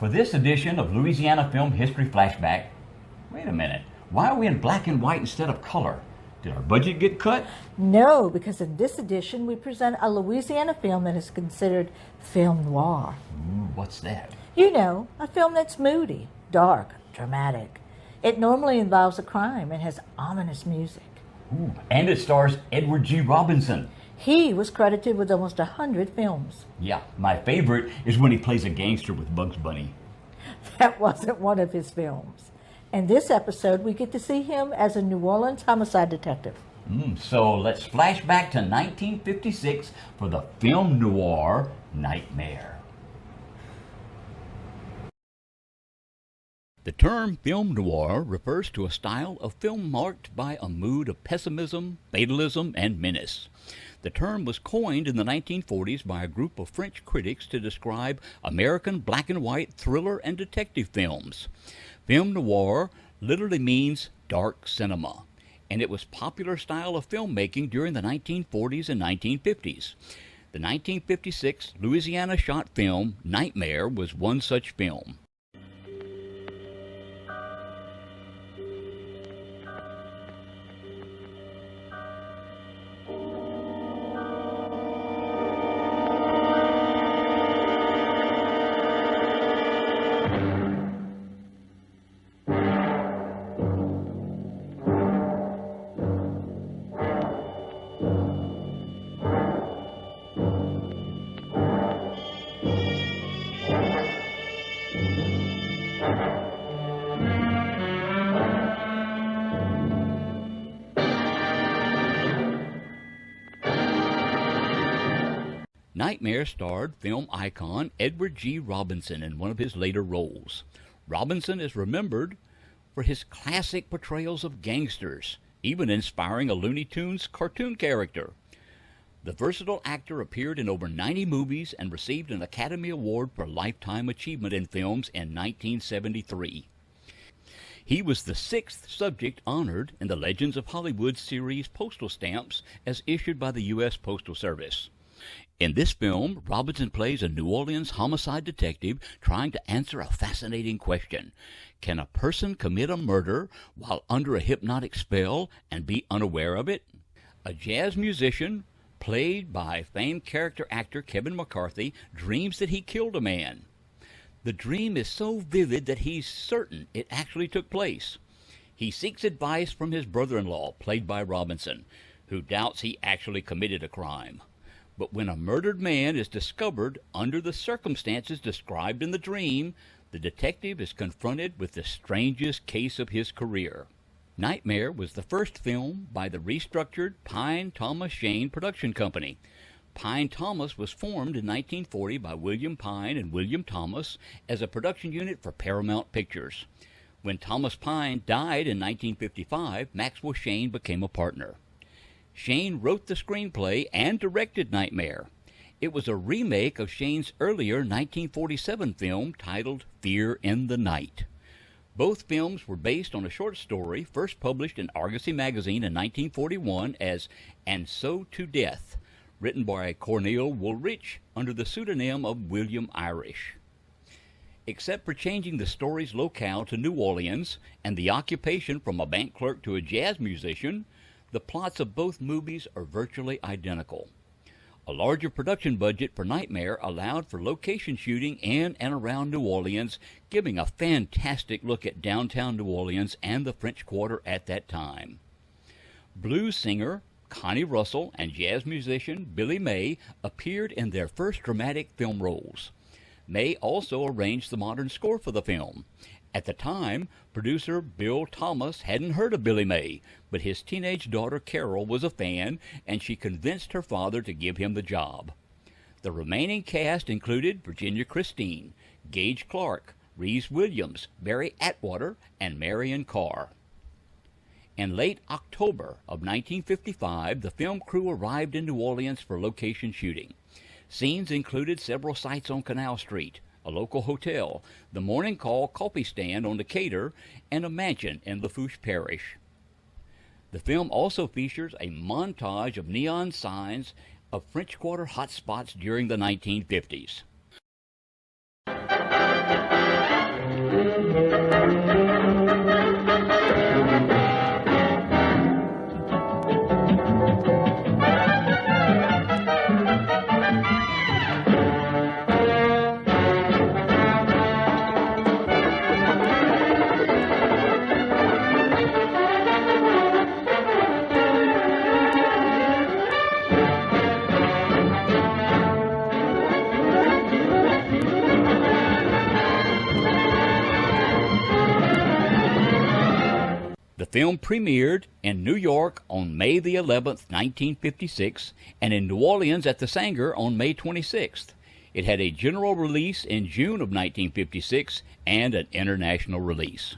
For this edition of Louisiana Film History Flashback, wait a minute, why are we in black and white instead of color? Did our budget get cut? No, because in this edition we present a Louisiana film that is considered film noir. Ooh, what's that? You know, a film that's moody, dark, dramatic. It normally involves a crime and has ominous music. Ooh, and it stars Edward G. Robinson. He was credited with almost 100 films. Yeah, my favorite is when he plays a gangster with Bugs Bunny. That wasn't one of his films. In this episode, we get to see him as a New Orleans homicide detective. So let's flash back to 1956 for the film noir Nightmare. The term film noir refers to a style of film marked by a mood of pessimism, fatalism, and menace. The term was coined in the 1940s by a group of French critics to describe American black and white thriller and detective films. Film noir literally means dark cinema, and it was a popular style of filmmaking during the 1940s and 1950s. The 1956 Louisiana shot film Nightmare was one such film. Nightmare starred film icon Edward G. Robinson in one of his later roles. Robinson is remembered for his classic portrayals of gangsters, even inspiring a Looney Tunes cartoon character. The versatile actor appeared in over 90 movies and received an Academy Award for Lifetime Achievement in Films in 1973. He was the 6th subject honored in the Legends of Hollywood series postal stamps as issued by the U.S. Postal Service. In this film, Robinson plays a New Orleans homicide detective trying to answer a fascinating question. Can a person commit a murder while under a hypnotic spell and be unaware of it? A jazz musician, played by famed character actor Kevin McCarthy, dreams that he killed a man. The dream is so vivid that he's certain it actually took place. He seeks advice from his brother-in-law, played by Robinson, who doubts he actually committed a crime. But when a murdered man is discovered under the circumstances described in the dream, the detective is confronted with the strangest case of his career. Nightmare was the first film by the restructured Pine Thomas Shane production company. Pine Thomas was formed in 1940 by William Pine and William Thomas as a production unit for Paramount Pictures. When Thomas Pine died in 1955, Maxwell Shane became a partner. Shane wrote the screenplay and directed Nightmare. It was a remake of Shane's earlier 1947 film titled Fear in the Night. Both films were based on a short story first published in Argosy magazine in 1941 as And So to Death, written by Cornel Woolrich under the pseudonym of William Irish. Except for changing the story's locale to New Orleans and the occupation from a bank clerk to a jazz musician, the plots of both movies are virtually identical. A larger production budget for Nightmare allowed for location shooting in and around New Orleans, giving a fantastic look at downtown New Orleans and the French Quarter at that time. Blues singer Connie Russell and jazz musician Billy May appeared in their first dramatic film roles. May also arranged the modern score for the film. At the time, producer Bill Thomas hadn't heard of Billy May, but his teenage daughter Carol was a fan, and she convinced her father to give him the job. The remaining cast included Virginia Christine, Gage Clark, Reese Williams, Barry Atwater, and Marion Carr. In late October of 1955, the film crew arrived in New Orleans for location shooting. Scenes included several sites on Canal Street, a local hotel, the Morning Call coffee stand on Decatur, and a mansion in Lafourche Parish. The film also features a montage of neon signs of French Quarter hotspots during the 1950s. film premiered in New York on May the 11th, 1956, and in New Orleans at the Sanger on May 26th. It had a general release in June of 1956 and an international release.